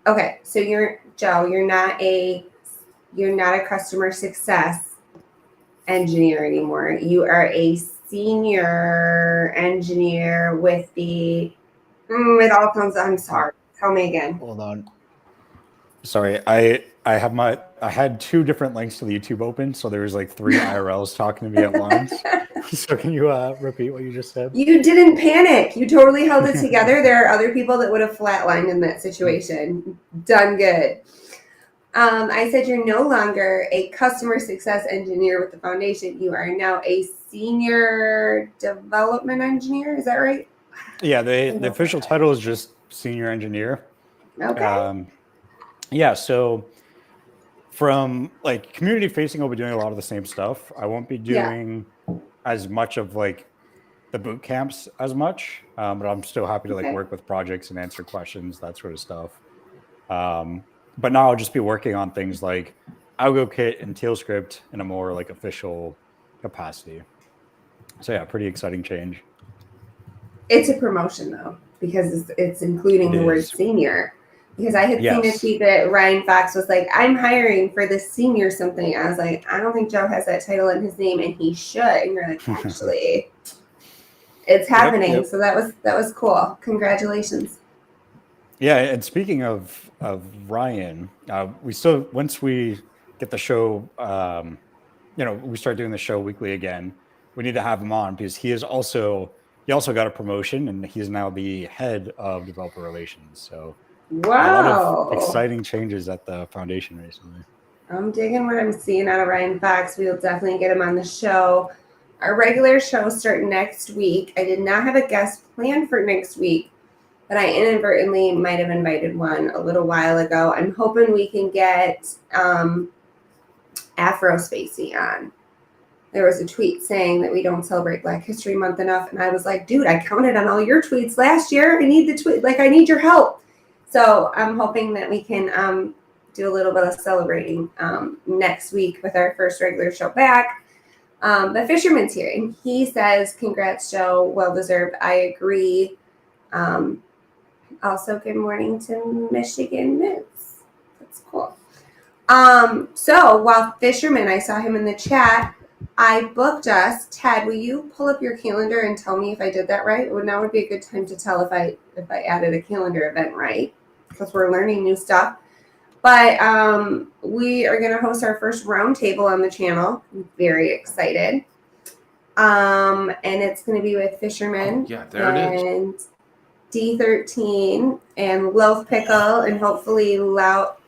Okay, so you're not a customer success engineer anymore. You are a senior engineer with the. It all comes. I'm sorry. Tell me again. Hold on. Sorry, I had two different links to the YouTube open, so there was like three IRLs talking to me at once. So can you repeat what you just said? You didn't panic. You totally held it together. There are other people that would have flatlined in that situation. Done good. I said you're no longer a customer success engineer with the foundation. You are now a senior development engineer. Is that right? Yeah, the official title is just senior engineer. Okay. Yeah, so from like community facing, I'll be doing a lot of the same stuff. I won't be Yeah. doing as much of like the boot camps as much, but I'm still happy to like Okay. work with projects and answer questions, that sort of stuff. But now I'll just be working on things like AlgoKit and TailScript in a more like official capacity. So yeah, pretty exciting change. It's a promotion though, because it's including It the word is. senior. Because I had seen a Yes. tweet that Ryan Fox was like, "I'm hiring for this senior something." I was like, "I don't think Joe has that title in his name, and he should." And you're like, "Actually, it's happening." Yep. So that was cool. Congratulations. Yeah, and speaking of Ryan, we still once we get the show, we start doing the show weekly again. We need to have him on because he also got a promotion and he's now the head of developer relations. So yeah, a lot of Wow. exciting changes at the foundation recently. I'm digging what I'm seeing out of Ryan Fox. We'll definitely get him on the show. Our regular shows start next week. I did not have a guest planned for next week, but I inadvertently might have invited one a little while ago. I'm hoping we can get Afro Spacey on. There was a tweet saying that we don't celebrate Black History Month enough, and I was like, dude, I counted on all your tweets last year. I need the tweet, like I need your help. So I'm hoping that we can do a little bit of celebrating next week with our first regular show back. But Fisherman's here, and he says, "Congrats, Joe. Well deserved." I agree. Also, good morning to Michigan Mids. That's cool. So while Fisherman, I saw him in the chat. I booked us. Ted, will you pull up your calendar and tell me if I did that right? Well, now would be a good time to tell if I added a calendar event right, because we're learning new stuff. But we are going to host our first roundtable on the channel. I'm very excited. And it's going to be with Fisherman. Yeah, there it is. D13 and Loaf Pickle and hopefully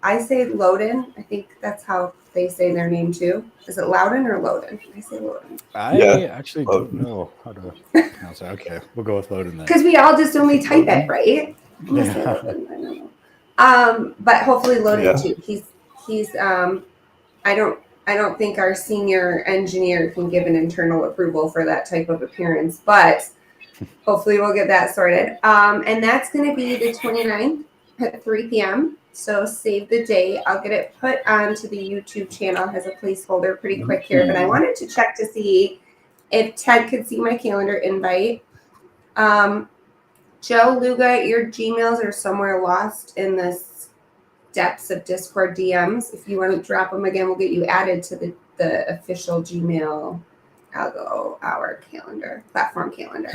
I say Loudon. I think that's how they say their name too. Is it Loudon or Loudon? I say Loudon. I actually don't know how to pronounce it. Okay, we'll go with Loden then. Because we all just only type it, right? Yeah. I don't know. But hopefully Loudon too. He's I don't think our senior engineer can give an internal approval for that type of appearance, but hopefully we'll get that sorted. And that's going to be the 29th at 3 p.m. So save the date. I'll get it put onto the YouTube channel as a placeholder pretty quick here. But I wanted to check to see if Ted could see my calendar invite. Joe Luga, your Gmails are somewhere lost in this depths of Discord DMs. If you want to drop them again, we'll get you added to the official Gmail Algo Hour calendar, platform calendar.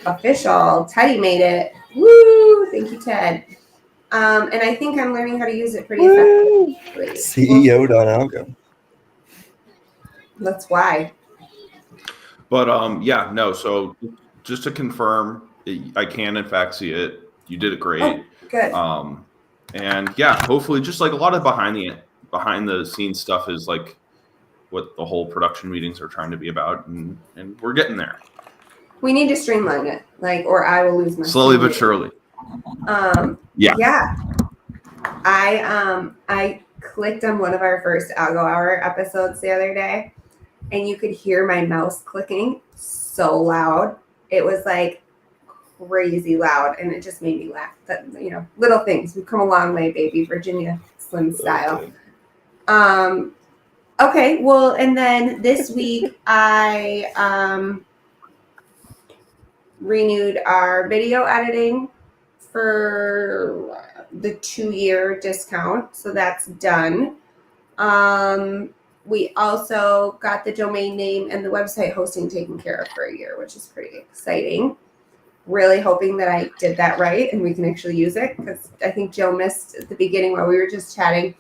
Official. Teddy made it. Woo! Thank you, Ted. And I think I'm learning how to use it pretty effectively. CEO.algo. That's why. But so just to confirm, I can in fact see it. You did it great. Oh, good. And yeah, hopefully just like a lot of behind the scenes stuff is like what the whole production meetings are trying to be about, and we're getting there. We need to streamline it, or I will lose my slowly but surely. Yeah. I clicked on one of our first Algo Hour episodes the other day, and you could hear my mouse clicking so loud. It was like crazy loud, and it just made me laugh. That little things. We've come a long way, baby. Virginia Slim style. Okay, well, and then this week I renewed our video editing for the 2-year discount, so that's done. We also got the domain name and the website hosting taken care of for a year, which is pretty exciting. Really hoping that I did that right and we can actually use it, because I think Joe missed at the beginning while we were just chatting.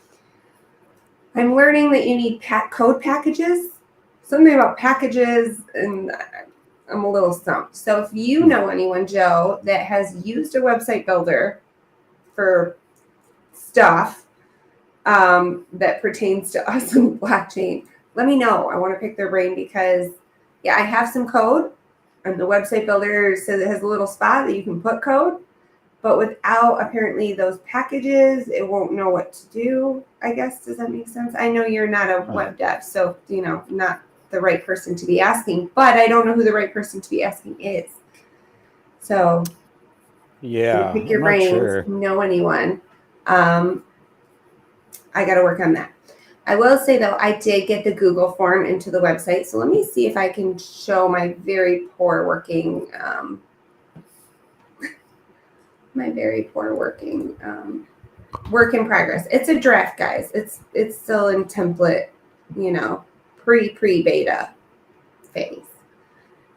I'm learning that you need code packages, something about packages, and I'm a little stumped. So if you know anyone, Joe, that has used a website builder for stuff that pertains to us in blockchain, let me know. I want to pick their brain because, yeah, I have some code, and the website builder says it has a little spot that you can put code, but without apparently those packages, it won't know what to do, I guess. Does that make sense? I know you're not a web dev, so, not the right person to be asking, but I don't know who the right person to be asking is. So, Yeah, pick your I'm not brains, sure. know anyone. I got to work on that. I will say, though, I did get the Google form into the website. So let me see if I can show my very poor working, work in progress. It's a draft, guys. It's still in template, pre-beta phase.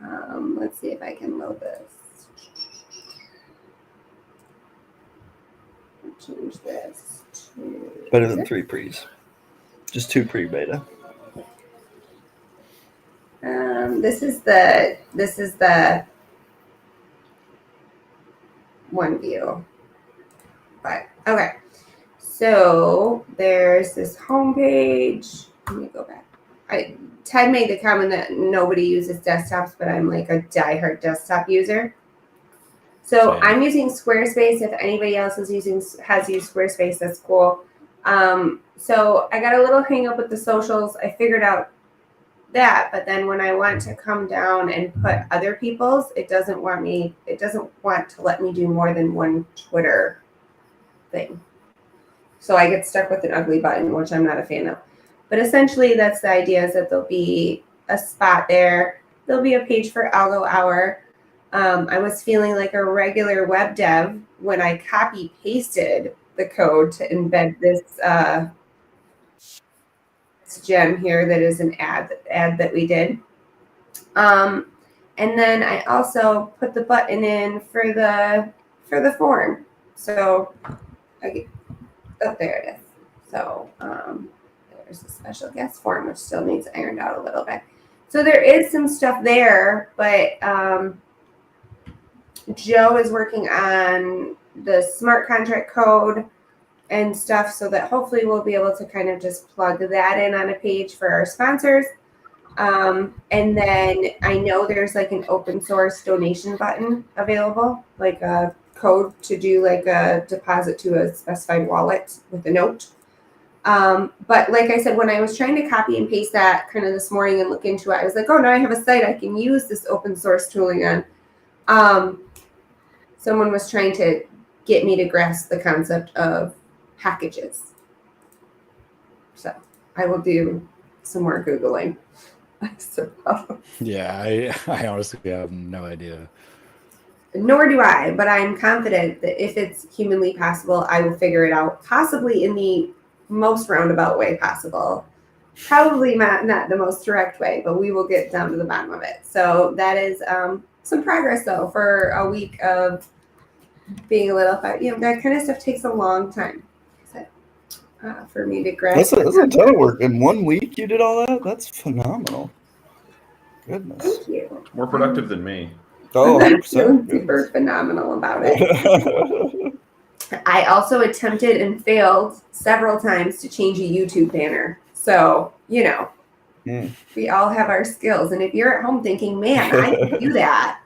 Let's see if I can load this. Change this to Better than 3 pre's. Just 2 pre-beta. This is the one view. But okay. So there's this homepage. Let me go back. Ted made the comment that nobody uses desktops, but I'm like a diehard desktop user. So Same. I'm using Squarespace. If anybody else has used Squarespace, that's cool. So I got a little hang up with the socials. I figured out that, but then when I want to come down and put other people's, it doesn't want to let me do more than one Twitter thing. So I get stuck with an ugly button, which I'm not a fan of. But essentially that's the idea, is that there'll be a spot there. There'll be a page for Algo Hour. I was feeling like a regular web dev when I copy pasted the code to embed this gem here that is an ad that we did. And then I also put the button in for the form. So there it is. So there's a special guest form, which still needs ironed out a little bit. So there is some stuff there, but Joe is working on the smart contract code and stuff, so that hopefully we'll be able to kind of just plug that in on a page for our sponsors. And then I know there's like an open source donation button available, like a code to do like a deposit to a specified wallet with a note. But like I said, when I was trying to copy and paste that kind of this morning and look into it, I was like, oh, now I have a site I can use this open source tooling on. Someone was trying to get me to grasp the concept of packages. So I will do some more Googling, I suppose. Yeah, I honestly have no idea. Nor do I, but I'm confident that if it's humanly possible, I will figure it out, possibly in the most roundabout way possible. Probably not the most direct way, but we will get down to the bottom of it. So that is some progress, though, for a week of being a little, that kind of stuff takes a long time for me to grasp. That's a ton of work. In 1 week you did all that? That's phenomenal. Goodness. Thank you. More productive than me. Oh, I'm 100%. super phenomenal about it. I also attempted and failed several times to change a YouTube banner. So, we all have our skills. And if you're at home thinking, man, I can do that,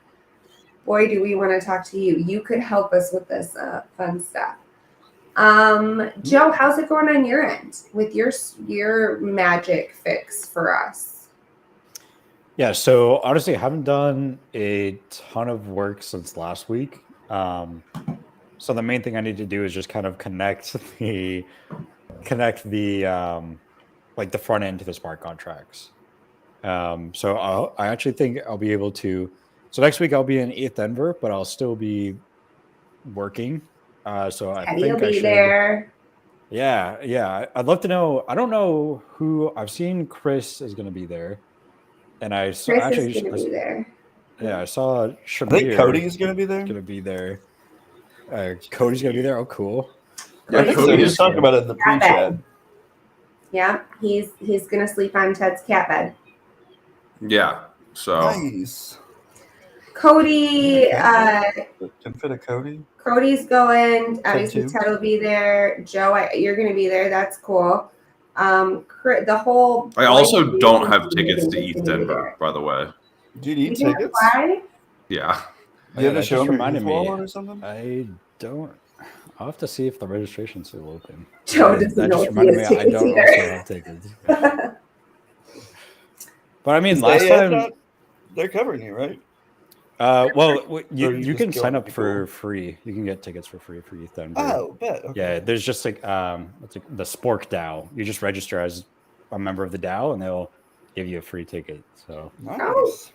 boy, do we want to talk to you. You could help us with this fun stuff. Joe, how's it going on your end with your magic fix for us? Yeah, so honestly, I haven't done a ton of work since last week. So the main thing I need to do is just kind of connect the like the front end to the smart contracts. So I actually think I'll be able to. So next week I'll be in Denver, but I'll still be working. So I Teddy will think I be should. there. Yeah. I'd love to know. I don't know who. I've seen Chris is going to be there, and I saw Chris actually. is going to be there. Yeah, I saw I think Shamir Cody's gonna be is there. going to be there. Cody's going to be there. Oh, cool. Yeah, I think so. Cody He is was talking about it in the pre-chat. Yeah, he's going to sleep on Ted's cat bed. Yeah. So Nice. Cody, Can fit a Cody. Cody's going. Obviously, too. Ted will be there. Joe, you're going to be there. That's cool. The whole. I also don't have meeting tickets to is ETH gonna be Denver, there. by the way. Do you You need didn't tickets? apply? Yeah. Do you have to that show just them your reminded ETH me. wallet or something? I don't. I'll have to see if the registration's still open. Joe doesn't That know just if he reminded me. has I tickets don't either. also have tickets. But I mean, Is last AF time. not- they're covering you, right? Well, you Or you just can go sign and up be for cool? free. You can get tickets for free for ETH Denver. Oh, bet. Okay. Yeah, there's just like it's like the Spork DAO. You just register as a member of the DAO, and they'll give you a free ticket. So Nice.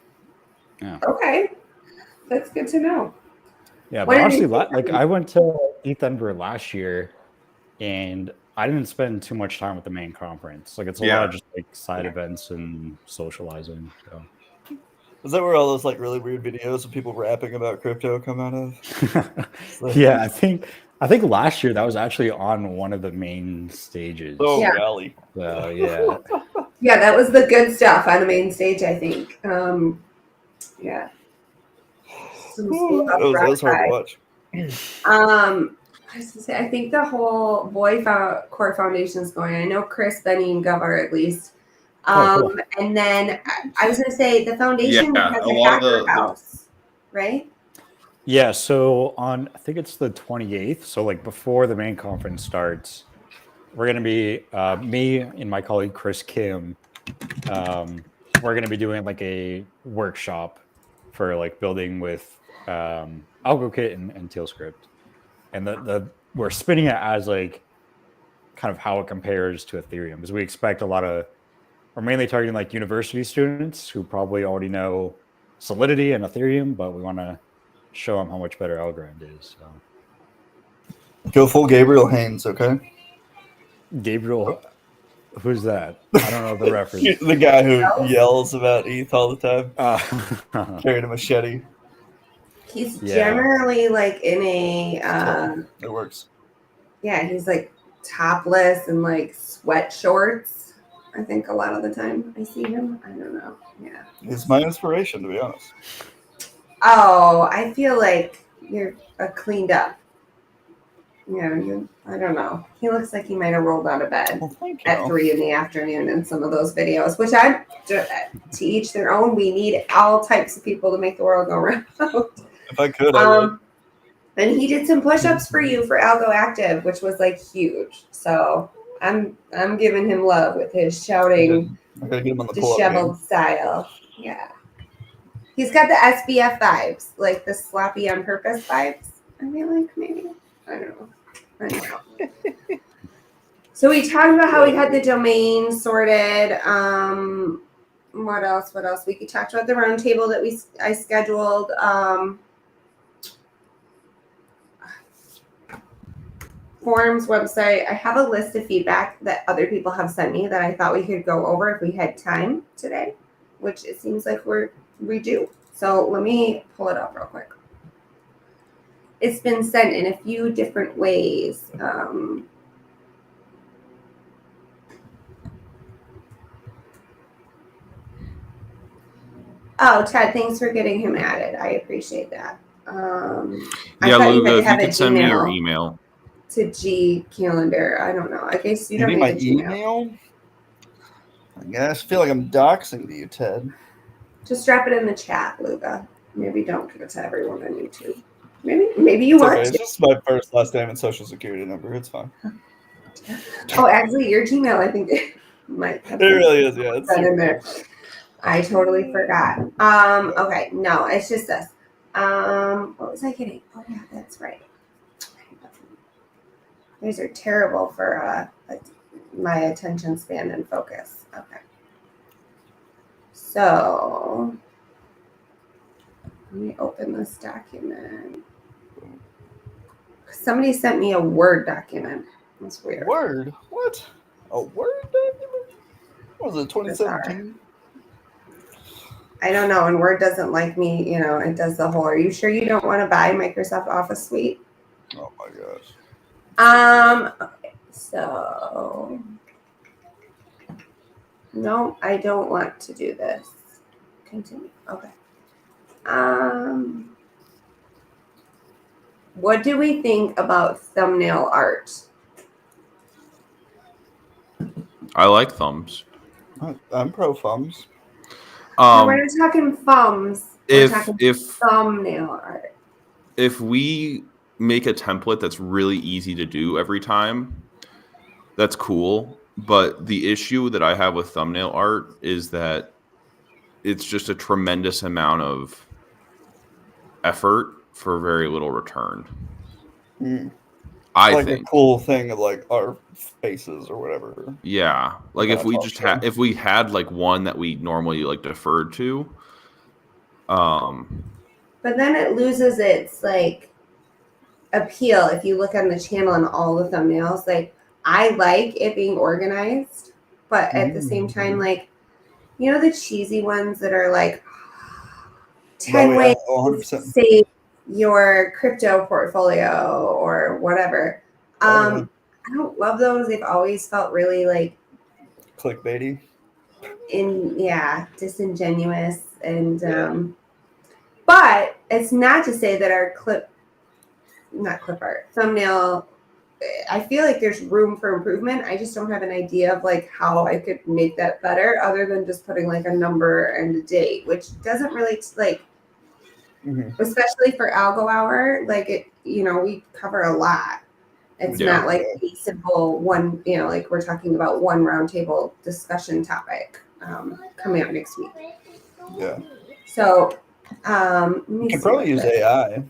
Okay, that's good to know. yeah, What but did honestly, you think? like I went to ETH Denver last year, and I didn't spend too much time with the main conference. Like it's a lot of just like side events and socializing. So. Is that where all those like really weird videos of people rapping about crypto come out of? Yeah, I think last year that was actually on one of the main stages. Oh, Yeah. golly. So yeah. Yeah, that was the good stuff on the main stage, I think. Yeah. Some Ooh, stuff that was hard to right. watch. I was gonna say, I think the whole Boy Core Foundation is going. I know Chris, Benny, and Gov are at least. Cool. And then I was gonna say the foundation Yeah, has a a lot of hacker the- house, right? Yeah, so on I think it's the 28th, so like before the main conference starts, we're gonna be me and my colleague Chris Kim. We're gonna be doing like a workshop for like building with AlgoKit and TealScript, and the we're spinning it as like kind of how it compares to Ethereum, because we expect we're mainly targeting like university students who probably already know Solidity and Ethereum, but we want to show them how much better Algorand is. So. Go full Gabriel Haynes, okay? Gabriel, who's that? I don't know the reference. The guy who yells about ETH all the time, carrying a machete. He's Yeah. generally like in a It works. yeah, he's like topless and like sweat shorts. I think a lot of the time I see him. I don't know. Yeah. He's my inspiration, to be honest. Oh, I feel like you're cleaned up. I don't know. He looks like he might have rolled out of bed Well, thank you. at 3 p.m. in some of those videos, which I, to each their own. We need all types of people to make the world go round. If I could, I would. And he did some push-ups for you for Algo Active, which was like huge. So I'm giving him love with his shouting, I gotta get him on the pull-up disheveled game. style. Yeah. He's got the SBF vibes, like the sloppy on purpose vibes. I feel like maybe. I don't know. So we talked about how we had the domain sorted. What else? We could talk about the roundtable that I scheduled. Forums website. I have a list of feedback that other people have sent me that I thought we could go over if we had time today, which it seems like we do. So let me pull it up real quick. It's been sent in a few different ways. Oh, Ted, thanks for getting him added. I appreciate that. Yeah, Luga, if you could send me your email. To G Calendar. I don't know. I guess you You don't need need my a Gmail. email? I guess. I feel like I'm doxing to you, Ted. Just drop it in the chat, Luga. Maybe don't give it to everyone on YouTube. Maybe you It's want okay. to. It's just my first, last name, and social security number. It's fine. Oh, actually, your Gmail, I think it might have It really is, yeah. It's been in super there. cool. I totally forgot. Okay, no, it's just this. What was I getting? Oh yeah, that's right. These are terrible for my attention span and focus. Okay. So let me open this document. Somebody sent me a Word document. That's weird. Word? What? A Word document? What was it, 2017? I don't know. And Word doesn't like me. You know, it does the whole. Are you sure you don't want to buy Microsoft Office Suite? Oh my gosh. Okay, so no, I don't want to do this. Continue. Okay. What do we think about thumbnail art? I like thumbs. I'm pro thumbs. No, we're not talking thumbs. We're talking If thumbnail art. if we make a template that's really easy to do every time, that's cool. But the issue that I have with thumbnail art is that it's just a tremendous amount of effort for very little return. I Like think a cool thing of like our faces or whatever. Yeah, like if That's we just awesome. had, if we had like one that we normally like deferred to, But then it loses its like appeal if you look on the channel and all the thumbnails. Like I like it being organized, but at the same time, like you know the cheesy ones that are like 10 ways to 100%. save your crypto portfolio or whatever. I don't love those. They've always felt really like Clickbaity. disingenuous and but it's not to say that our not clip art, thumbnail, I feel like there's room for improvement. I just don't have an idea of like how I could make that better other than just putting like a number and a date, which doesn't really like, especially for Algo Hour, like it, you know, we cover a lot. It's not like a simple one, you know, like we're talking about one roundtable discussion topic coming out next week. Yeah. So, you can probably use AI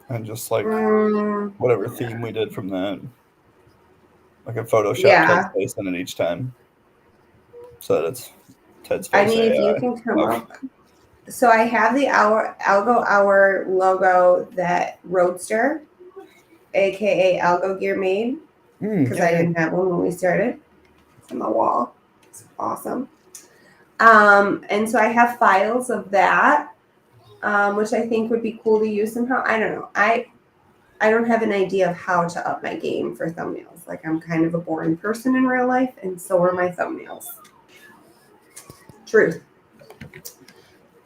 and just like whatever theme we did from that. Like a Photoshop Ted's face in it each time. So that it's Ted's face. I mean, if you can come up. So I have the Algo Hour logo that Roadster, aka Algo Gear made, because I didn't have one when we started. It's on the wall. It's awesome. And so I have files of that, which I think would be cool to use somehow. I don't know. I don't have an idea of how to up my game for thumbnails. Like I'm kind of a boring person in real life, and so are my thumbnails. Truth.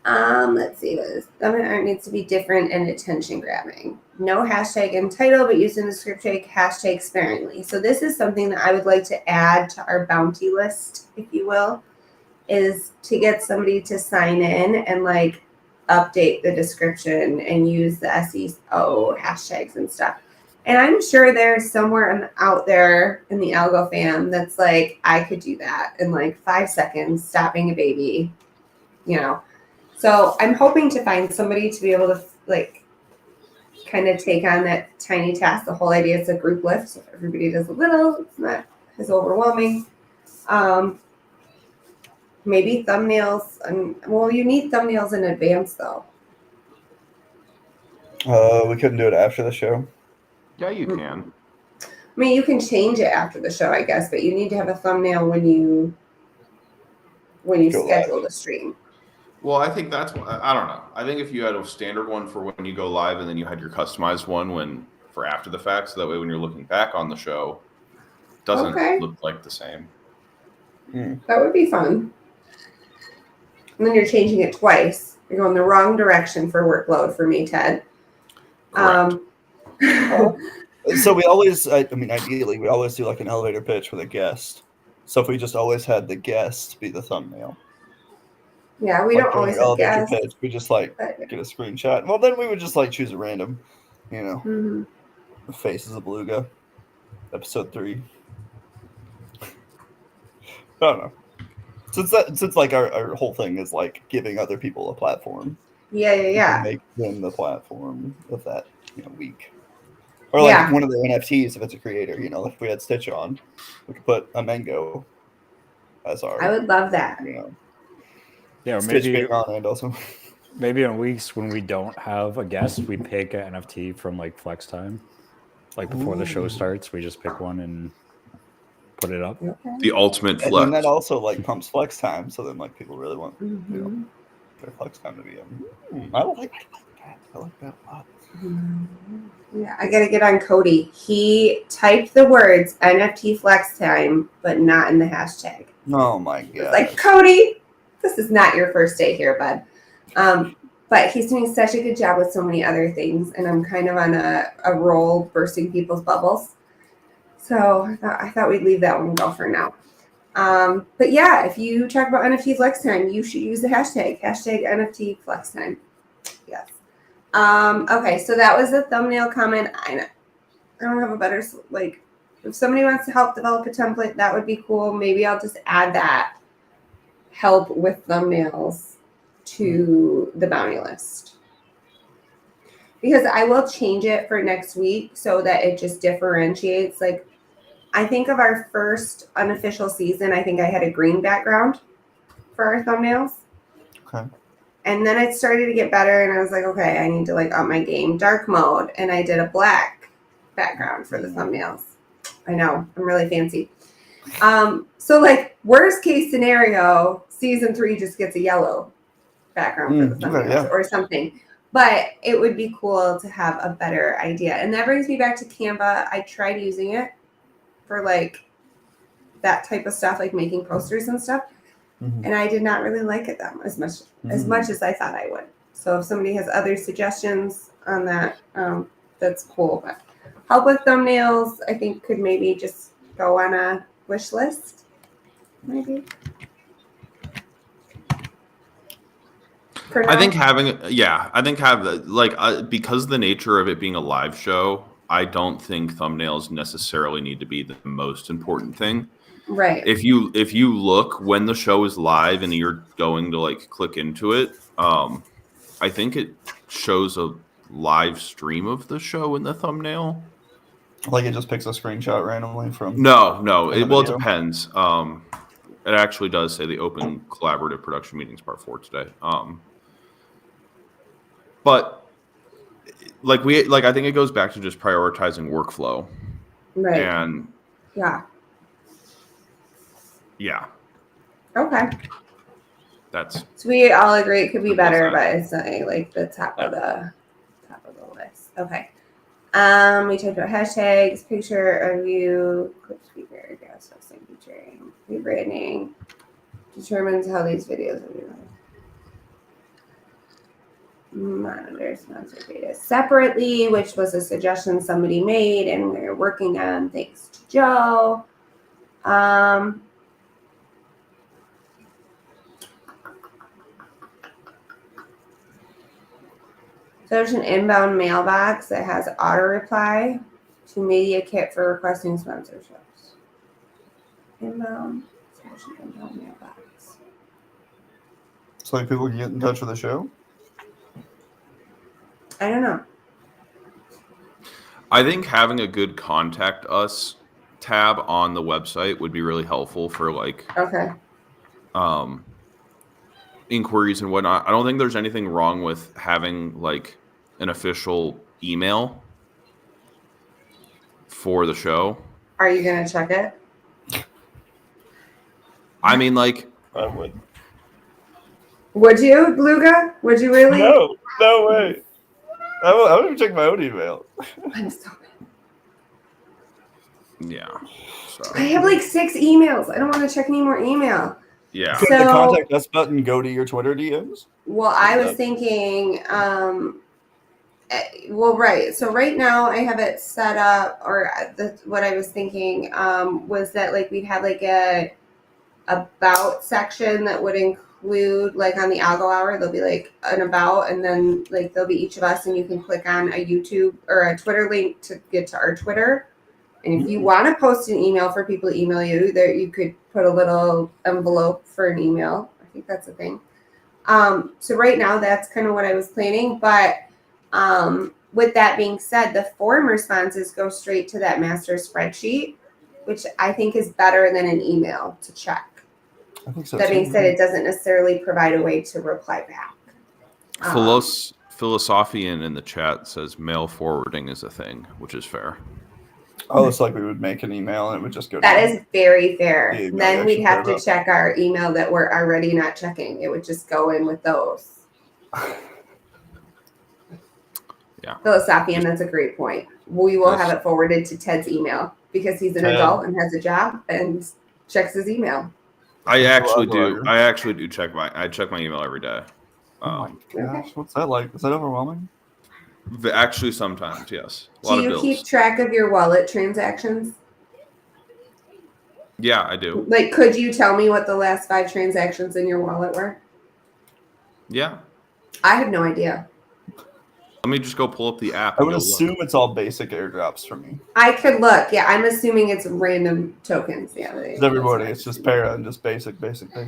Let's see this. Thumbnail art needs to be different and attention grabbing. No hashtag in title, but using the script check hashtag sparingly. So this is something that I would like to add to our bounty list, if you will, is to get somebody to sign in and like update the description and use the SEO hashtags and stuff. And I'm sure there's somewhere out there in the Algo fam that's like, I could do that in like 5 seconds, stop being a baby, you know. So I'm hoping to find somebody to be able to like kind of take on that tiny task. The whole idea is a group lift. So if everybody does a little, it's not as overwhelming. Maybe thumbnails. Well, you need thumbnails in advance though. We couldn't do it after the show. Yeah, you can. I mean, you can change it after the show, I guess, but you need to have a thumbnail when you schedule the stream. Well, I think that's I don't know. I think if you had a standard one for when you go live, and then you had your customized one for after the fact, so that way when you're looking back on the show, it doesn't look like the same. That would be fun. And then you're changing it twice. You're going the wrong direction for workload for me, Ted. So we always, I mean, ideally, we always do like an elevator pitch with a guest. So if we just always had the guest be the thumbnail. Yeah, we like don't always have elevator guests. pitch, we just like get a screenshot. Well, then we would just like choose a random, you know, The Faces of Beluga, episode 3. I don't know. Since like our whole thing is like giving other people a platform. Yeah. Make them the platform of that week. Or like one of the NFTs if it's a creator, if we had Stitch on, we could put a mango as our. I would love that. Yeah, Stitch being on and also. Maybe on weeks when we don't have a guest, we pick an NFT from like Flex Time. Like before the show Ooh. starts, we just pick one and put it up. Okay. The ultimate And then flex. that also like pumps flex time, so then like people really want Mhm. their flex time to be in. I like that. I like that a lot. Yeah, I gotta get on Cody. He typed the words NFT flex time, but not in the hashtag. Oh my It's god. like, Cody, this is not your first day here, bud. But he's doing such a good job with so many other things, and I'm kind of on a roll bursting people's bubbles. So I thought we'd leave that one go for now. But yeah, if you talk about NFT flex time, you should use the hashtag NFT flex time. Yes. Okay, so that was a thumbnail comment. I don't have a better, like, if somebody wants to help develop a template, that would be cool. Maybe I'll just add that help with thumbnails to the bounty list. Because I will change it for next week so that it just differentiates. Like, I think of our first unofficial season, I think I had a green background for our thumbnails. Okay. And then it started to get better, and I was like, okay, I need to like up my game. Dark mode, and I did a black background for the thumbnails. I know, I'm really fancy. So like worst case scenario, season 3 just gets a yellow background for the thumbnails okay, yeah. or something. But it would be cool to have a better idea. And that brings me back to Canva. I tried using it for like that type of stuff, like making posters and stuff. Mhm. And I did not really like it that as much as I thought I would. So if somebody has other suggestions on that, that's cool. But help with thumbnails, I think could maybe just go on a wish list. Maybe. For now. I think because the nature of it being a live show, I don't think thumbnails necessarily need to be the most important thing. Right. If you look when the show is live and you're going to like click into it, I think it shows a live stream of the show in the thumbnail. Like it just picks a screenshot randomly from. No, the it video? depends. It actually does say the open collaborative production meetings part 4 today. But I think it goes back to just prioritizing workflow. Right. And yeah. Okay. That's So we all agree it could be Simple as better, that. but it's not like the top of the list. Okay. We talked about hashtags, picture of you, clip speaker, gas hosting, featuring, rebranding, determines how these videos will be run. Monitor sponsor data separately, which was a suggestion somebody made, and we're working on. Thanks to Joe. So there's an inbound mailbox that has auto reply to Media Kit for requesting sponsorships. Inbound mailbox. So like people can get in touch with the show. I don't know. I think having a good contact us tab on the website would be really helpful for like Okay. inquiries and whatnot. I don't think there's anything wrong with having like an official email for the show. Are you gonna check it? I mean, like, I would. Would you, Luga? Would you really? No way. I would even check my own email. I'm so bad. yeah. So I have like 6 emails. I don't want to check any more email. yeah. Could the contact us button go to your Twitter DMs? Well, I was thinking, right. So right now I have it set up, or what I was thinking was that like we'd have like a about section that would include like on the algo hour, there'll be like an about, and then like there'll be each of us, and you can click on a YouTube or a Twitter link to get to our Twitter. And if you want to post an email for people to email you, there you could put a little envelope for an email. I think that's a thing. So right now that's kind of what I was planning. But with that being said, the form responses go straight to that master spreadsheet, which I think is better than an email to check. I think so. That being too. said, it doesn't necessarily provide a way to reply back. Philosophian in the chat says mail forwarding is a thing, which is fair. Oh, it's like we would make an email and it would just go. That down. is very fair. The email Then you we'd actually have care to about. check our email that we're already not checking. It would just go in with those. Yeah. Philosopian, that's a great point. We will have Yes. it forwarded to Ted's email because he's an Ted. adult and has a job and checks his email. I actually do. Blogger. I actually do check my email every day. Oh my gosh, Okay. what's that like? Is that overwhelming? Actually, sometimes yes. A lot Do of you bills. keep track of your wallet transactions? Yeah, I do. Like, could you tell me what the last 5 transactions in your wallet were? Yeah. I have no idea. Let me just go pull up the app. I and would go look. assume it's all basic airdrops for me. I could look. Yeah, I'm assuming it's random tokens. Yeah. It's everybody. It's just para and just basic. But I'm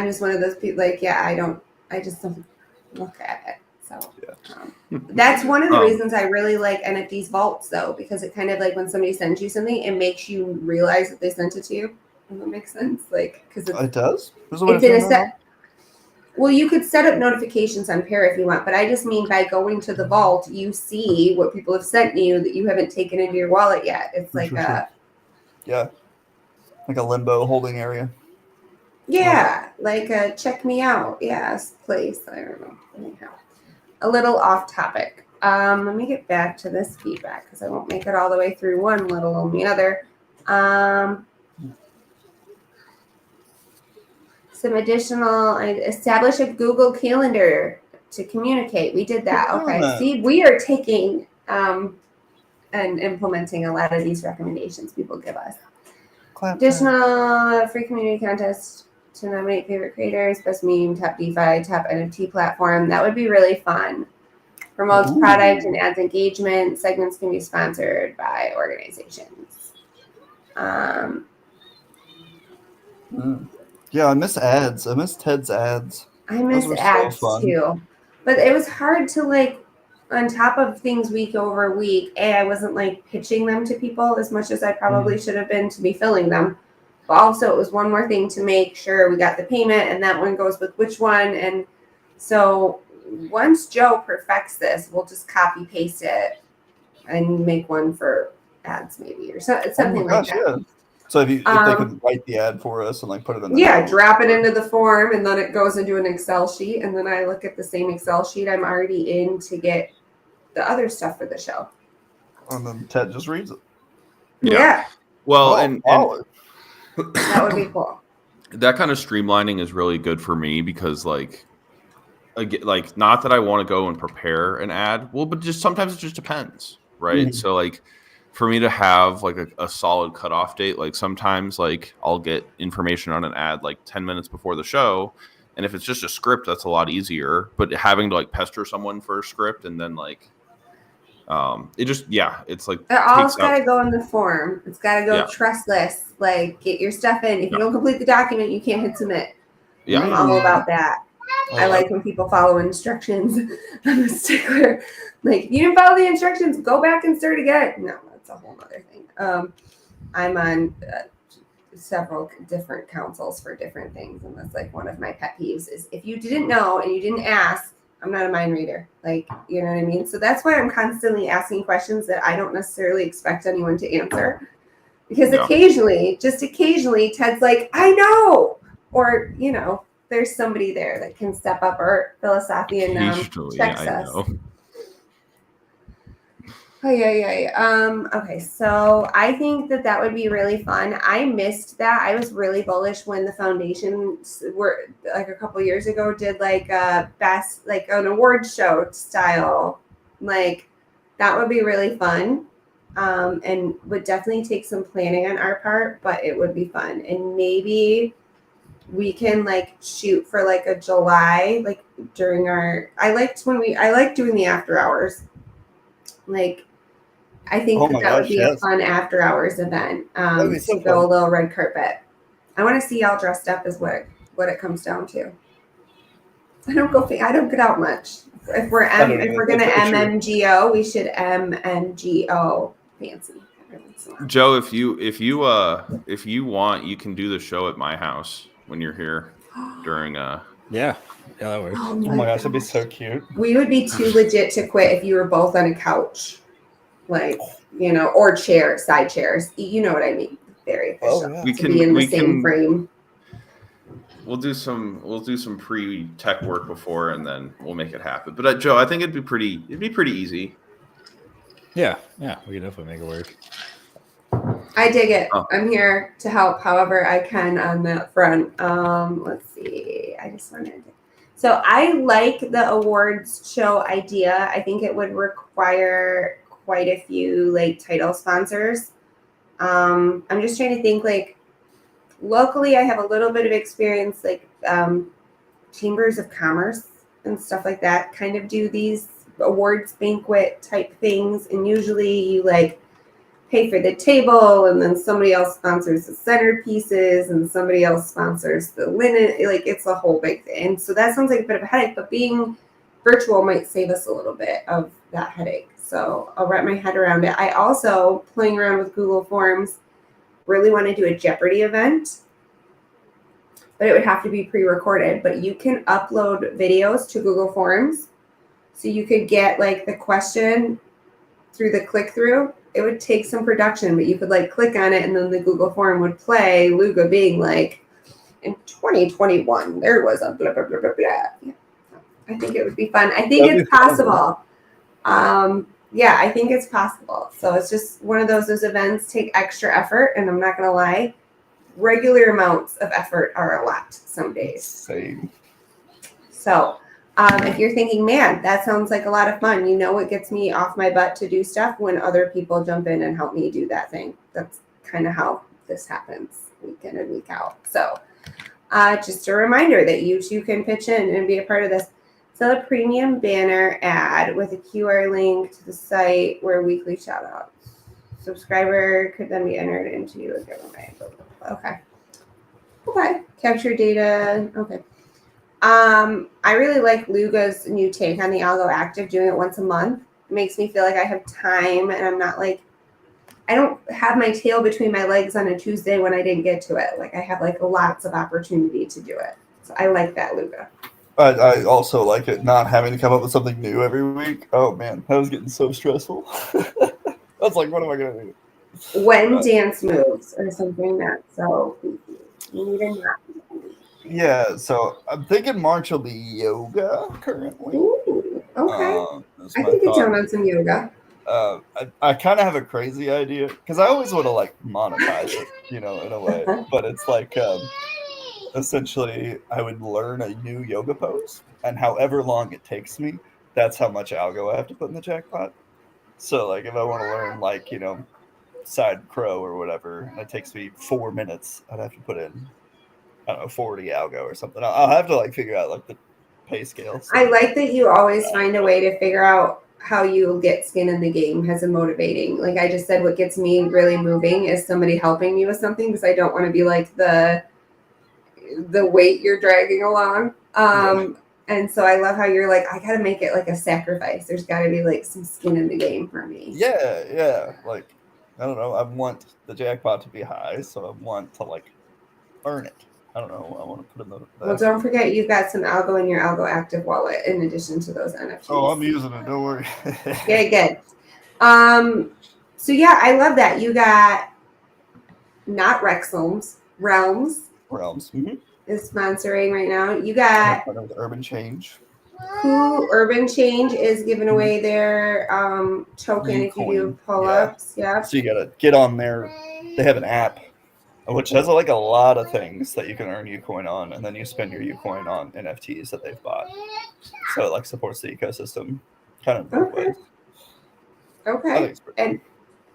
just one of those people. Like, yeah, I just don't look at it. So that's one of the reasons I really like NFT's vaults, though, because it kind of like when somebody sends you something, it makes you realize that they sent it to you. Does that make sense? Like, because It does. it's in a set. Well, you could set up notifications on Para if you want, but I just mean by going to the vault, you see what people have sent you that you haven't taken into your wallet yet. It's like like a limbo holding area. like a check me out, place. I don't know. Anyhow, a little off topic. Let me get back to this feedback because I won't make it all the way through one, let alone the other. Some additional, I establish a Google Calendar to communicate. We did that. Okay. See, we are taking and implementing a lot of these recommendations people give us. Additional free community contest to nominate favorite creators, best meme, top DeFi, top NFT platform. That would be really fun. Promotes product and adds engagement. Segments can be sponsored by organizations. Yeah, I miss ads. I miss Ted's ads. I miss Those were so ads fun. too. But it was hard to like on top of things week over week. I wasn't like pitching them to people as much as I probably should have been to be filling them. But also it was one more thing to make sure we got the payment and that one goes with which one. And so once Joe perfects this, we'll just copy paste it and make one for ads maybe or something like that. Yeah. So if they could write the ad for us and like put it in the drop it into the form and then it goes into an Excel sheet and then I look at the same Excel sheet I'm already in to get the other stuff for the show. And then Ted just reads it. Yeah. Well, that would be cool. That kind of streamlining is really good for me because like not that I want to go and prepare an ad. Well, but just sometimes it just depends, right? Mm-hmm. So like for me to have like a solid cutoff date, like sometimes like I'll get information on an ad like 10 minutes before the show. And if it's just a script, that's a lot easier. But having to like pester someone for a script and then like it's like it all's got to go in the form. It's got to go trustless. Like get your stuff in. If you don't complete the document, you can't hit submit. Yeah, I'm all about that. I like when people follow instructions. I'm a stickler. Like you didn't follow the instructions, go back and start again. No, that's a whole other thing. I'm on several different councils for different things, and that's like one of my pet peeves is if you didn't know and you didn't ask. I'm not a mind reader, like, you know what I mean? So that's why I'm constantly asking questions that I don't necessarily expect anyone to answer. Because occasionally, Ted's like, I know. Or, you know, there's somebody there that can step up or Philosopian checks us. Okay, so I think that would be really fun. I missed that. I was really bullish when the foundations were like a couple years ago did like a best like an award show style. Like that would be really fun. And would definitely take some planning on our part, but it would be fun. And maybe we can like shoot for like a July, like during I liked doing the after hours. Like I think that would be a fun after hours event. To go a little red carpet. I want to see y'all dressed up is what it comes down to. I don't get out much. If we're gonna MMGO, we should MMGO fancy. Joe, if you want, you can do the show at my house when you're here during Yeah, that works. Oh my gosh, that'd be so cute. We would be too legit to quit if you were both on a couch. like, you know, or chairs, side chairs. You know what I mean? Very Oh, efficient yeah. to be in the same frame. We'll do some pre-tech work before, and then we'll make it happen. But Joe, I think it'd be pretty easy. Yeah, we can definitely make it work. I dig it. Oh. I'm here to help however I can on that front. Let's see. So I like the awards show idea. I think it would require quite a few like title sponsors. I'm just trying to think like locally I have a little bit of experience like chambers of commerce and stuff like that kind of do these awards banquet type things, and usually you like pay for the table and then somebody else sponsors the centerpieces and somebody else sponsors the linen. Like it's a whole big thing. And so that sounds like a bit of a headache, but being virtual might save us a little bit of that headache. So I'll wrap my head around it. I also, playing around with Google Forms, really want to do a Jeopardy event, but it would have to be pre-recorded. But you can upload videos to Google Forms. So you could get like the question through the click-through. It would take some production, but you could like click on it and then the Google form would play Luga being like, in 2021, there was a blah, blah, blah, blah, blah. Yeah. I think it would be fun. I think it's possible. Yeah, I think it's possible. So it's just one of those events take extra effort, and I'm not going to lie, regular amounts of effort are a lot some days. Same. So if you're thinking, man, that sounds like a lot of fun, you know what gets me off my butt to do stuff? When other people jump in and help me do that thing. That's kind of how this happens week in and week out. So just a reminder that you too can pitch in and be a part of this. Sell a premium banner ad with a QR link to the site where weekly shout outs. Subscriber could then be entered into a giveaway. Okay. Capture data. Okay. I really like Luga's new take on the Algo Active, doing it once a month. It makes me feel like I have time and I'm not like, I don't have my tail between my legs on a Tuesday when I didn't get to it. Like I have like lots of opportunity to do it. So I like that, Luga. I also like it not having to come up with something new every week. Oh man, that was getting so stressful. I was like, what am I gonna do? When dance moves or something that's so even not. Yeah, so I'm thinking March will be yoga currently. Ooh, okay. That's I my can get thought. down on some yoga. I kind of have a crazy idea because I always want to like monetize it, you know, in a way. But it's like essentially I would learn a new yoga pose, and however long it takes me, that's how much algo I have to put in the jackpot. So like if I want to learn like, you know, side crow or whatever, and it takes me 4 minutes, I'd have to put in, I don't know, 40 algo or something. I'll have to like figure out like the pay scale. So. I like that you always find a way to figure out how you get skin in the game as a motivating. Like I just said, what gets me really moving is somebody helping me with something, because I don't want to be like the weight you're dragging along. And so I love how you're like, I got to make it like a sacrifice. There's got to be like some skin in the game for me. Yeah. Like, I don't know. I want the jackpot to be high, so I want to like earn it. I don't know. I want to put in the. Well, don't forget you've got some algo in your Algo Active wallet in addition to those NFTs. Oh, I'm using it. Don't worry. Good. So yeah, I love that you got not Realms Mm-hmm. is sponsoring right now. You got With Urban Change. who Urban Change is giving away their token if you do pull-ups. Yeah. So you gotta get on there. They have an app which has like a lot of things that you can earn Ucoin on, and then you spend your Ucoin on NFTs that they've bought. So it like supports the ecosystem, kind of both ways. I think Okay. it's pretty cool.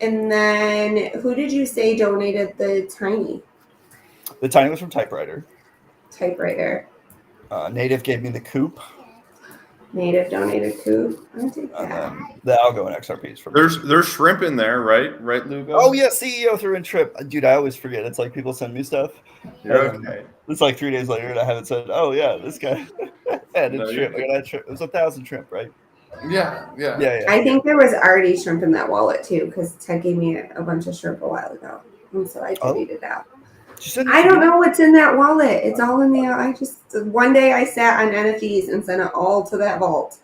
And then who did you say donated the tiny The tiny was from Typewriter. typewriter? Native gave me the coupe, Native donated coup. I'll take and that. then the Algo and XRPs from. There's shrimp in there, right, Lugo? Oh yeah, CEO threw in Trip. Dude, I always forget. It's like people send me stuff. You're okay. It's like 3 days later, and I haven't said, "Oh yeah, this guy added No, shrimp." you're I got shrimp. It was 1,000 shrimp, right? Yeah. Yeah. I think there was already shrimp in that wallet too, because Ted gave me a bunch of shrimp a while ago, and so I deleted it out. I don't know what's in that wallet. It's all in the. I just one day I sat on NFTs and sent it all to that vault.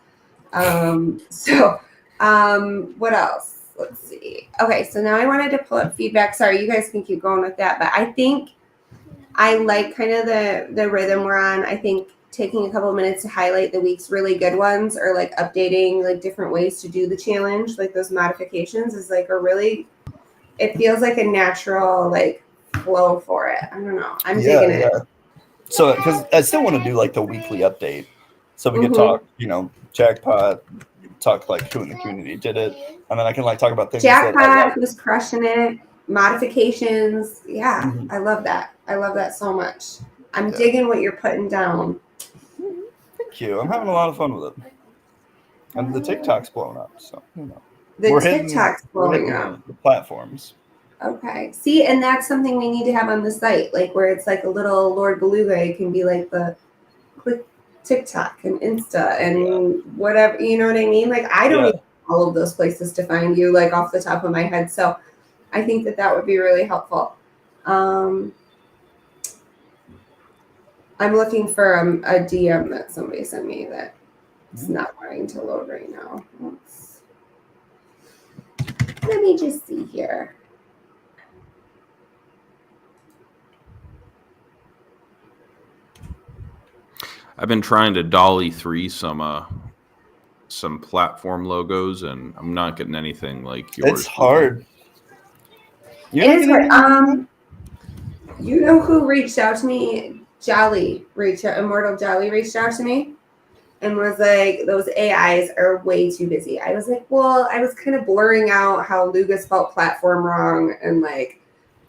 What else? let's see. Okay, so now I wanted to pull up feedback. Sorry, you guys can keep going with that, but I think I like kind of the rhythm we're on. I think taking a couple of minutes to highlight the week's really good ones, or like updating like different ways to do the challenge, like those modifications, is like a really, it feels like a natural like flow for it. I don't know. I'm digging it. So, because I still want to do like the weekly update, so we can Mhm. talk, jackpot, talk like who in the community did it, and then I can like talk about things that I Jackpot like. was crushing it. Modifications, yeah, Mhm. I love that. I love that so much. I'm Yeah. digging what you're putting down. Thank you. I'm having a lot of fun with it, and the TikTok's blowing up. So The we're TikTok's blowing hitting up. the platforms. Okay. See, and that's something we need to have on the site, like where it's like a little Lord Beluga. It can be like the click TikTok and Insta and whatever. You know what I mean? Like I don't Yeah. even know all of those places to find you, like off the top of my head. So I think that would be really helpful. I'm looking for a DM that somebody sent me that it's not wanting to load right now. Let me just see here. I've been trying to Dolly 3 some platform logos, and I'm not getting anything like yours. It's hard. You're It not is getting hard. You know who reached out to me? Immortal Jolly reached out to me and was like, those AIs are way too busy. I was like, well, I was kind of blurring out how Luga spelled platform wrong and like,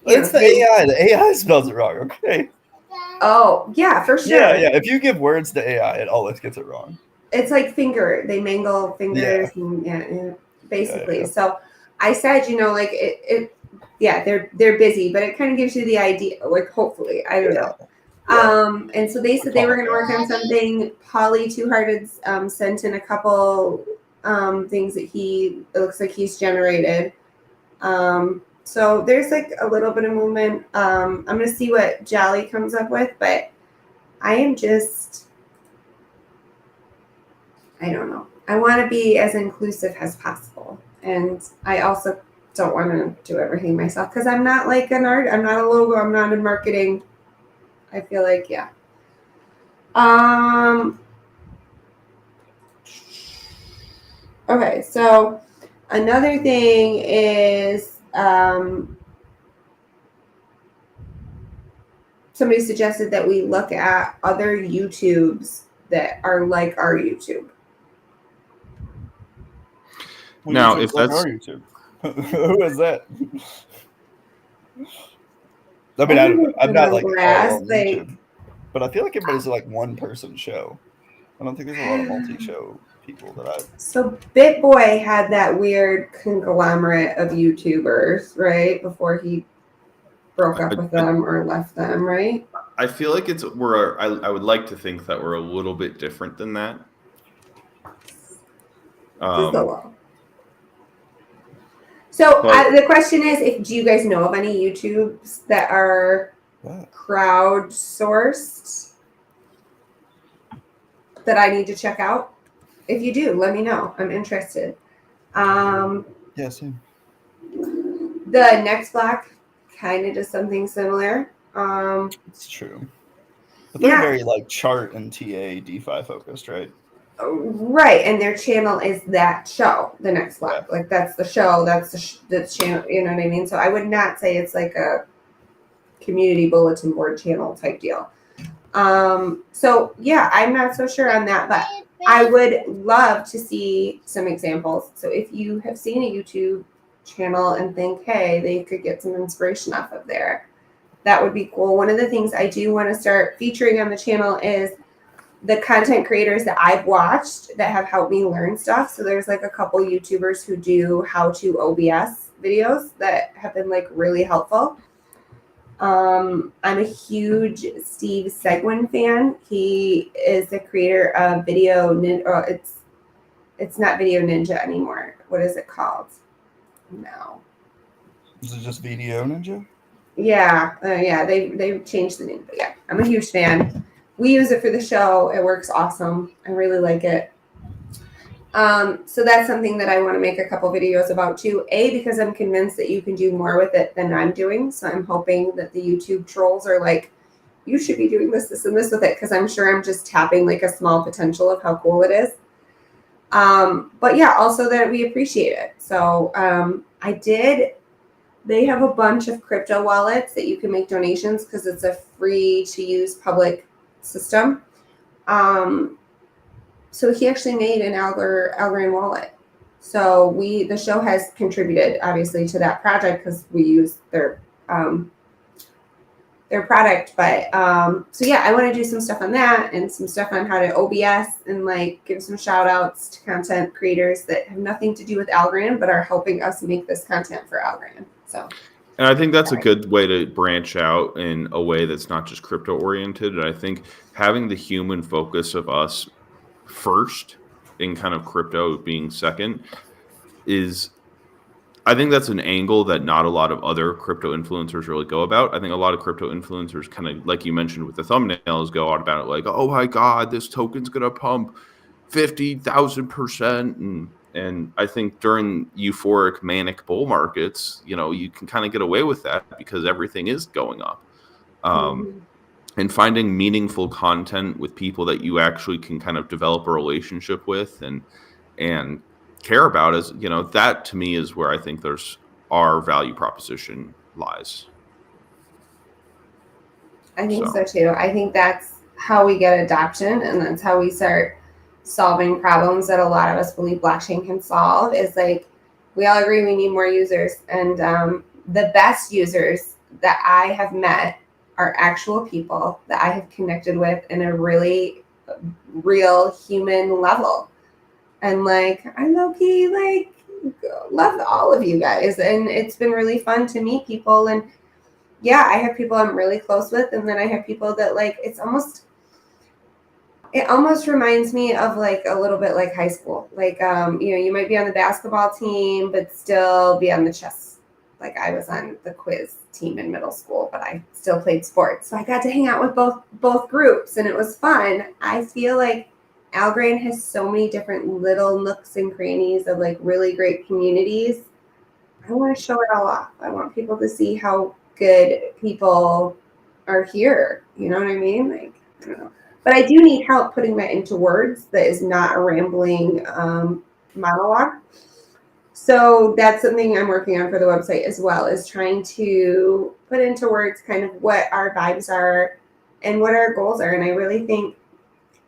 It's the AI. The AI spells it wrong. Okay. Oh yeah, for sure. Yeah. If you give words to AI, it always gets it wrong. It's like they mangle fingers and basically. Yeah. So I said, like they're busy, but it kind of gives you the idea, like hopefully, I don't know. And so they said they were going to work on something. Polly Two Hearted sent in a couple things that it looks like he's generated. So there's like a little bit of movement. I'm going to see what Jolly comes up with, but I am just, I don't know. I want to be as inclusive as possible. And I also don't want to do everything myself because I'm not like an art. I'm not a logo. I'm not in marketing. I feel like, yeah. Okay, so another thing is somebody suggested that we look at other YouTubes that are like our YouTube. Now, if like that's our YouTube, who is that? I mean, I'm not like all on YouTube, but I feel like everybody's like one person show. I don't think there's a lot of multi-show people that I. So BitBoy had that weird conglomerate of YouTubers, right? Before he broke up with them or left them, right? I feel like I would like to think that we're a little bit different than that. So the question is, do you guys know of any YouTubes that are crowdsourced that I need to check out? If you do, let me know. I'm interested. Yeah, same. The Next Block kind of does something similar. It's true. But they're very like chart and TA DeFi focused, right? Right, and their channel is that show, The Next Block. Like that's the show, that's the channel. You know what I mean? So I would not say it's like a community bulletin board channel type deal. So yeah, I'm not so sure on that, but I would love to see some examples. So if you have seen a YouTube channel and think, hey, they could get some inspiration off of there, that would be cool. One of the things I do want to start featuring on the channel is the content creators that I've watched that have helped me learn stuff. So there's like a couple YouTubers who do how to OBS videos that have been like really helpful. I'm a huge Steve Seguin fan. He is the creator of Video Ninja. It's not Video Ninja anymore. What is it called? No. Is it just Video Ninja? Yeah, they changed the name, but yeah, I'm a huge fan. We use it for the show. It works awesome. I really like it. So that's something that I want to make a couple videos about too. Because I'm convinced that you can do more with it than I'm doing. So I'm hoping that the YouTube trolls are like, you should be doing this, this, and this with it, because I'm sure I'm just tapping like a small potential of how cool it is. But yeah, also that we appreciate it. So they have a bunch of crypto wallets that you can make donations because it's a free to use public system. So he actually made an Algorand wallet. So the show has contributed obviously to that project because we use their product. But so yeah, I want to do some stuff on that and some stuff on how to OBS and like give some shout outs to content creators that have nothing to do with Algorand but are helping us make this content for Algorand. So, and I think that's a good way to branch out in a way that's not just crypto oriented. And I think having the human focus of us first and kind of crypto being second I think that's an angle that not a lot of other crypto influencers really go about. I think a lot of crypto influencers kind of, like you mentioned with the thumbnails, go out about it like, oh my God, this token's going to pump 50,000%. And I think during euphoric, manic bull markets, you can kind of get away with that because everything is going up. And finding meaningful content with people that you actually can kind of develop a relationship with and care about is, that to me is where I think our value proposition lies. I think so too. I think that's how we get adoption, and that's how we start solving problems that a lot of us believe blockchain can solve. Is like, we all agree we need more users, and the best users that I have met are actual people that I have connected with in a really real human level. And like, I low-key like love all of you guys, and it's been really fun to meet people. And yeah, I have people I'm really close with, and then I have people that like, it almost reminds me of like a little bit like high school. Like you might be on the basketball team but still be on the chess. Like I was on the quiz team in middle school, but I still played sports, so I got to hang out with both groups, and it was fun. I feel like Algorand has so many different little nooks and crannies of like really great communities. I want to show it all off. I want people to see how good people are here. You know what I mean? Like, I don't know. But I do need help putting that into words that is not a rambling monologue. So that's something I'm working on for the website as well, is trying to put into words kind of what our vibes are and what our goals are. And I really think,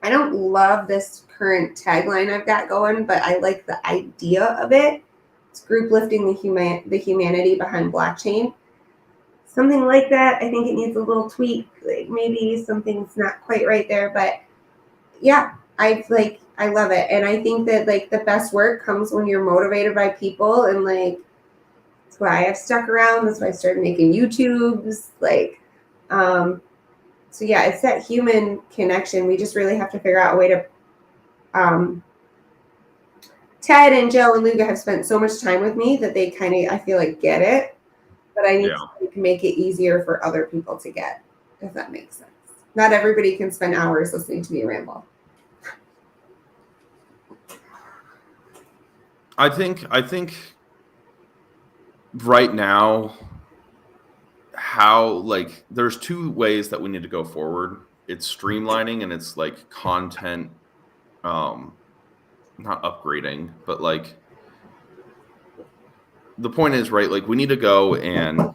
I don't love this current tagline I've got going, but I like the idea of it. It's group lifting the humanity behind blockchain. Something like that. I think it needs a little tweak. Like maybe something's not quite right there, but yeah, I love it. And I think that like the best work comes when you're motivated by people, and like that's why I have stuck around. That's why I started making YouTubes. Like, so yeah, it's that human connection. We just really have to figure out a way to. Ted and Joe and Luga have spent so much time with me that they kind of, I feel like, get it. But I need to make it easier for other people to get, if that makes sense. Not everybody can spend hours listening to me ramble. I think right now, how like there's two ways that we need to go forward. It's streamlining and it's like content, not upgrading, but like the point is, right, like we need to go, and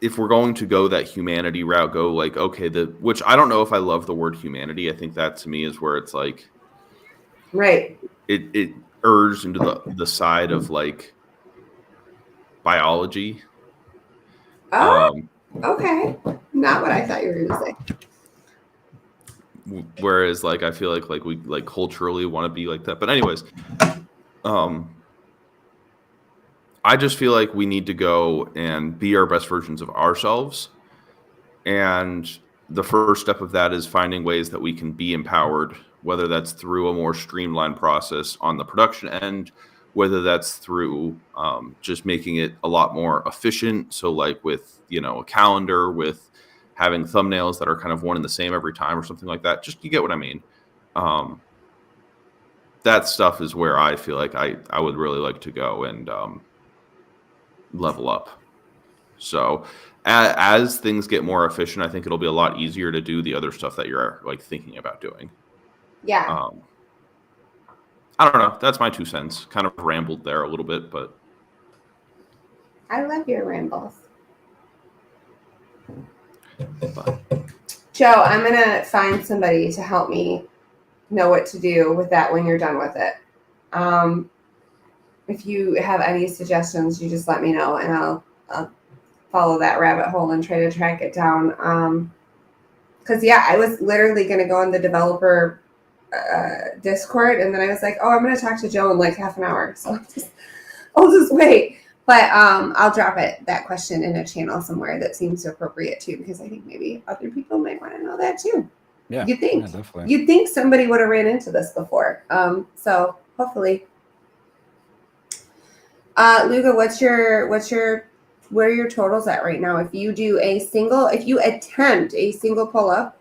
if we're going to go that humanity route, go like, okay, which I don't know if I love the word humanity. I think that to me is where it's like, right, it errs into the side of like biology. Okay, not what I thought you were going to say. Whereas like I feel like we like culturally want to be like that, but anyways, I just feel like we need to go and be our best versions of ourselves, and the first step of that is finding ways that we can be empowered, whether that's through a more streamlined process on the production end, whether that's through just making it a lot more efficient. So like with, a calendar, with having thumbnails that are kind of one and the same every time or something like that. Just, you get what I mean. that stuff is where I feel like I would really like to go and level up. So as things get more efficient, I think it'll be a lot easier to do the other stuff that you're like thinking about doing. Yeah. I don't know. That's my 2 cents. Kind of rambled there a little bit, but I love your rambles. Joe, I'm going to find somebody to help me know what to do with that when you're done with it. If you have any suggestions, you just let me know, and I'll follow that rabbit hole and try to track it down. Because, yeah, I was literally going to go on the developer Discord, and then I was like, oh, I'm going to talk to Joe in like half an hour. So I'll just wait. But I'll drop that question in a channel somewhere that seems appropriate too, because I think maybe other people might want to know that too. Yeah, You'd think. yeah, definitely. You'd think somebody would have ran into this before. So hopefully. Luca, where are your totals at right now? If you attempt a single pull-up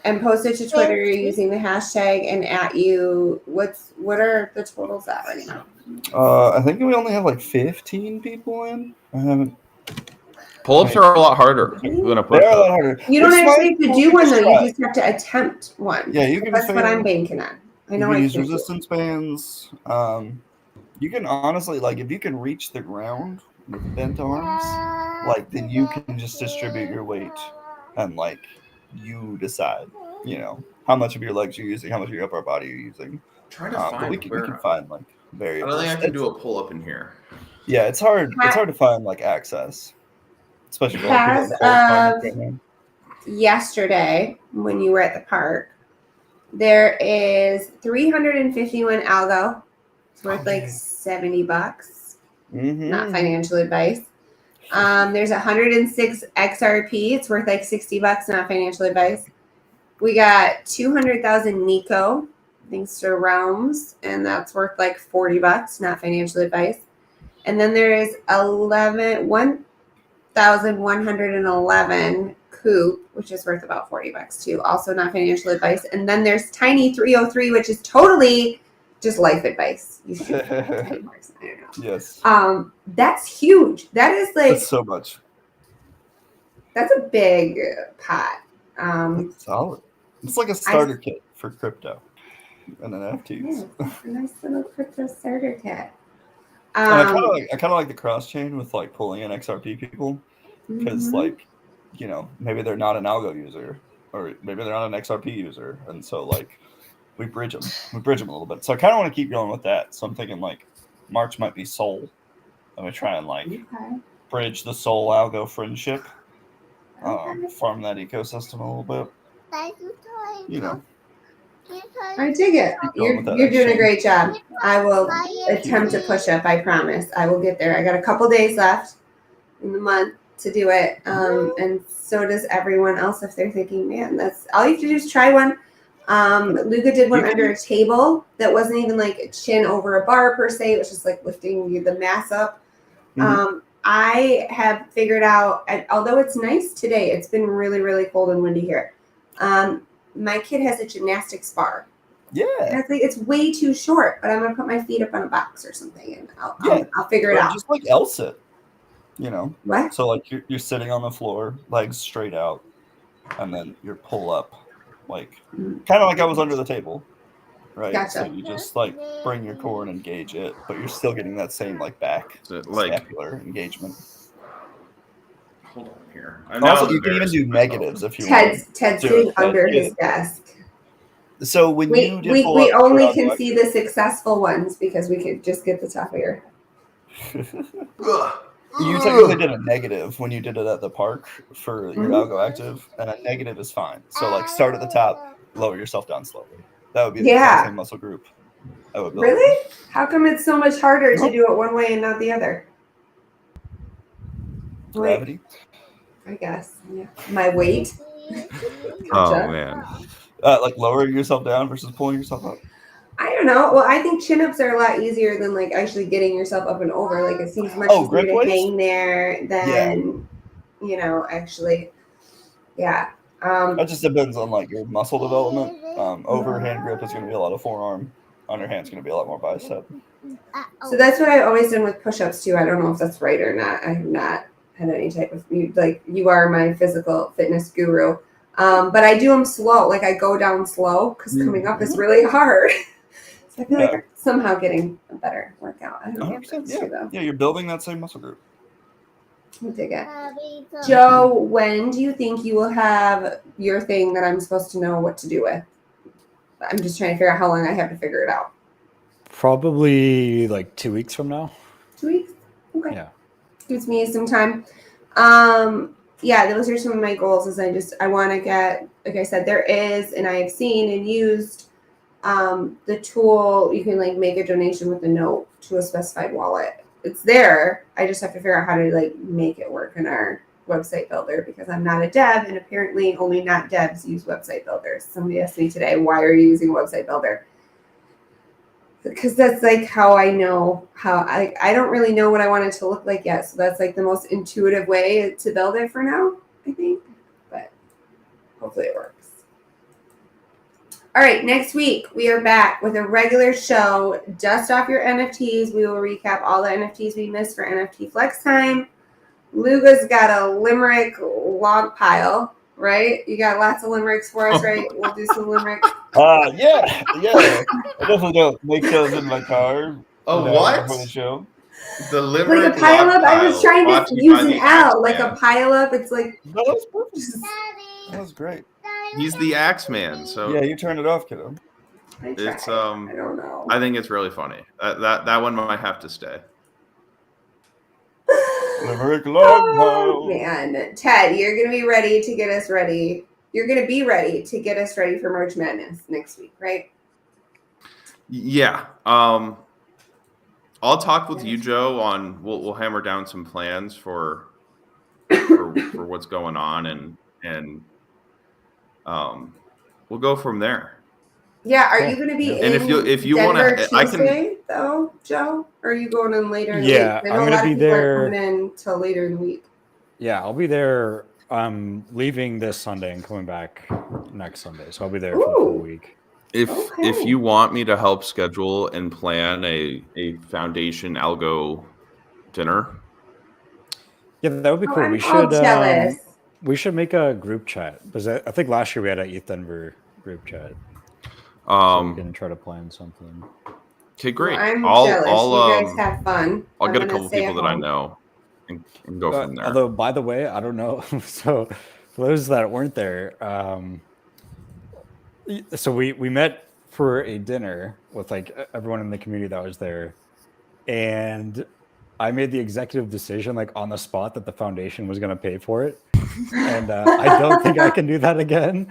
and post it to Twitter using the hashtag and @you, what are the totals at right now? I think we only have like 15 people in. I haven't. pull-ups are a lot harder than a They're a lot push-up. harder. You don't It's actually fine. have to do one though. Try. You just have to attempt one. Yeah, you can. That's what I'm banking on. I know You I can use can do it. resistance bands. You can honestly, like, if you can reach the ground with bent arms, like, then you can just distribute your weight, and like, you decide, how much of your legs you're using, how much of your upper body you're using. Trying to But we can find like I variables. don't think I can do a pull-up in here. Yeah, it's hard. It's hard to find like access, especially for like, people As in cold climates right now. Yesterday, when you were at the park, there is 351 algo. It's worth like $70. Mm-hmm. Not financial advice. There's 106 XRP. It's worth like $60. Not financial advice. We got 200,000 Nico, thanks to Realms, and that's worth like $40. Not financial advice. And then there is 1,111 Coop, which is worth about $40 too. Also not financial advice. And then there's Tiny 303, which is totally just life advice. You should I don't know. Yes. That's huge. That is like That's so much. that's a big pot. Solid. It's like a starter kit for crypto and NFTs. Yeah, a nice little crypto starter kit. And I kind of like the cross chain with like pulling in XRP people because like maybe they're not an algo user or maybe they're not an XRP user, and so like we bridge them a little bit. So I kind of want to keep going with that. So I'm thinking like March might be Sol. I'm gonna try and like bridge the Sol algo friendship, farm that ecosystem a little bit. I dig it. You're doing a great job. I will attempt to push up. I promise. I will get there. I got a couple days left in the month to do it, and so does everyone else. If they're thinking, man, that's all you have to do is try one. Luca did one under a table that wasn't even like a chin over a bar per se. It was just like lifting the mass up. I have figured out, although it's nice today, it's been really, really cold and windy here. My kid has a gymnastics bar. Yeah. And I think it's way too short, but I'm going to put my feet up on a box or something and I'll figure it out. Just like L-sit, What? So like you're sitting on the floor, legs straight out, and then your pull up, like kind of like I was under the table, right? Gotcha. So you just like bring your core and engage it, but you're still getting that same like back scapular engagement. Hold on here. Also, you can even do negatives if you want. Ted's sitting under his desk. So when you did we only can see the successful ones because we could just get the top of your. You technically did a negative when you did it at the park for your algo active, and a negative is fine. So like start at the top, lower yourself down slowly. That would be the same muscle group. I would build. Really? How come it's so much harder to do it one way and not the other? Gravity. I guess. Yeah. My weight. Oh man. Like lowering yourself down versus pulling yourself up. I don't know. Well, I think chin-ups are a lot easier than like actually getting yourself up and over. Like it seems much easier to hang there than actually. Yeah. That just depends on like your muscle development. Overhand grip is going to be a lot of forearm. underhand's going to be a lot more bicep. So that's what I've always done with push-ups too. I don't know if that's right or not. I have not had any type of you are my physical fitness guru. But I do them slow. Like I go down slow because coming up is really hard. So I feel like I'm somehow getting a better workout. I don't know if that's true though. Yeah, you're building that same muscle group. I dig it. Joe, when do you think you will have your thing that I'm supposed to know what to do with? I'm just trying to figure out how long I have to figure it out. Probably like 2 weeks from now. 2 weeks? Okay. Yeah. Gives me some time. Yeah, those are some of my goals is I want to get, like I said, there is, and I have seen and used the tool. You can like make a donation with a note to a specified wallet. It's there. I just have to figure out how to like make it work in our website builder because I'm not a dev and apparently only not devs use website builders. Somebody asked me today, why are you using a website builder? Because that's like how I know how I don't really know what I want it to look like yet. So that's like the most intuitive way to build it for now, I think. But hopefully it works. All right, next week we are back with a regular show. Dust off your NFTs. We will recap all the NFTs we missed for NFT Flex Time. Luga's got a limerick log pile, right? You got lots of limericks for us, right? We'll do some limericks. Yeah. I definitely don't make those in my car. What? For the show. The limerick Like a pile up. I was trying brought to you use by an the L, like a Axeman. pile up. It's like No, that was perfect. That was great. He's the Axeman, so Yeah, you turned it off, kiddo. I tried. it's I don't know. I think it's really funny. That one might have to stay. Limerick log Oh, pile. man, Ted, you're gonna be ready to get us ready. You're gonna be ready to get us ready for March Madness next week, right? Yeah. I'll talk with you, Joe, on we'll hammer down some plans for what's going on and we'll go from there. Yeah. Are Cool. you gonna be Yeah. in And if you wanna- Denver I can- Tuesday though, Joe? Or are you going in later in the Yeah, week? I I'm know a gonna lot of be people there. are coming in till later in the week. Yeah, I'll be there. I'm leaving this Sunday and coming back next Sunday. So I'll be there for the full Ooh. week. If Okay. you want me to help schedule and plan a foundation algo dinner, Yeah, that would be Oh, cool. I'm We all should jealous. we should make a group chat because I think last year we had a ETH Denver group chat. So we can try to plan something. okay, great. Well, I'm I'll jealous. You guys have fun. I'll I'm get a gonna couple stay people at that I home. know and go from there. Although, by the way, I don't know. So for those that weren't there, so we met for a dinner with like everyone in the community that was there, and I made the executive decision like on the spot that the foundation was going to pay for it, and I don't think I can do that again.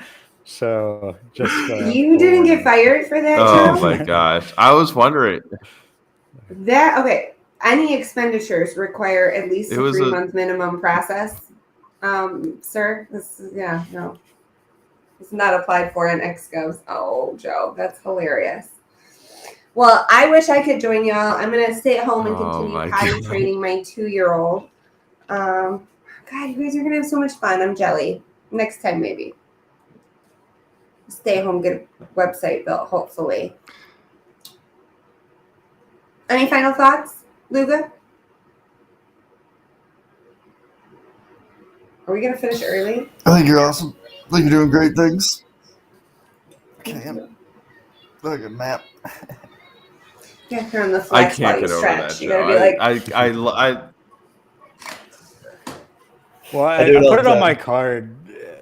So just You didn't get fired for that, Oh Joe? my gosh. I was wondering. That okay. Any expenditures require at least It a was a- 3-month minimum process. Sir, this is no. It's not applied for in XGovs. Oh, Joe, that's hilarious. Well, I wish I could join y'all. I'm gonna stay at home and Oh continue my potty God. training my 2-year-old. God, you guys are gonna have so much fun. I'm jelly. Next time, maybe. Stay home, get a website built, hopefully. Any final thoughts, Luga? Are we gonna finish early? I think you're awesome. I think you're doing great things. Okay, like a map. You gotta turn on the I flex while can't you get over stretch. that. You Joe. gotta be like, Well, I I do it all put it the on time. my card,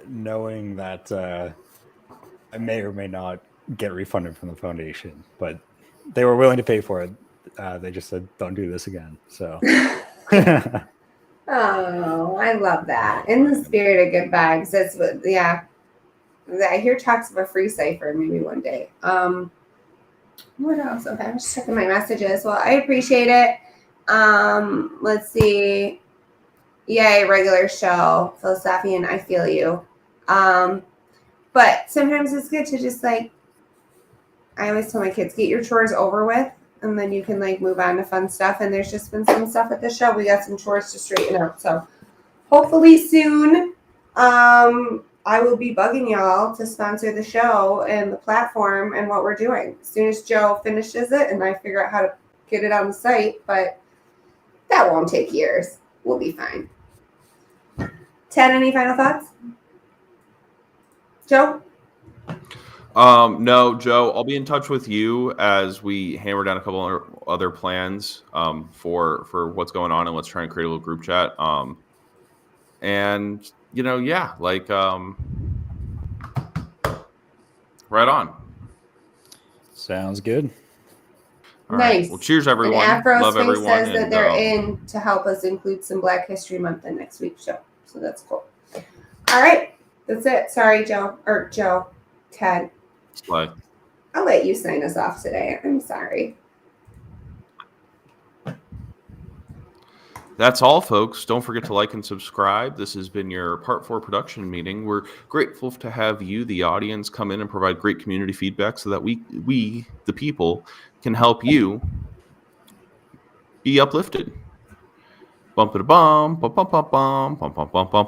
knowing that I may or may not get refunded from the foundation, but they were willing to pay for it. They just said, "Don't do this again." So, oh, I love that. In the spirit of good vibes. That's what, yeah. I hear talks of a free cipher maybe one day. What else? Okay, I'm just checking my messages. Well, I appreciate it. Let's see. Yay, regular show. Philosophian, I feel you. But sometimes it's good to just like, I always tell my kids, get your chores over with, and then you can like move on to fun stuff. And there's just been some stuff at the show. We got some chores to straighten out. So hopefully soon. I will be bugging y'all to sponsor the show and the platform and what we're doing as soon as Joe finishes it and I figure out how to get it on the site. But that won't take years. We'll be fine. Ted, any final thoughts? Joe? No, Joe, I'll be in touch with you as we hammer down a couple other plans for what's going on, and let's try and create a little group chat. And yeah, like right on. Sounds good. All right. Nice. Well, cheers, everyone. And Afro Love Sphinx everyone. says that and, they're in to help us include some Black History Month in next week's show. So that's cool. All right. That's it. Sorry, Ted. Bye. I'll let you sign us off today. I'm sorry. That's all, folks. Don't forget to like and subscribe. This has been your Part 4 production meeting. We're grateful to have you, the audience, come in and provide great community feedback so that we the people, can help you be uplifted. Bump it a bum, bum bum bum bum bum bum bum bum bum.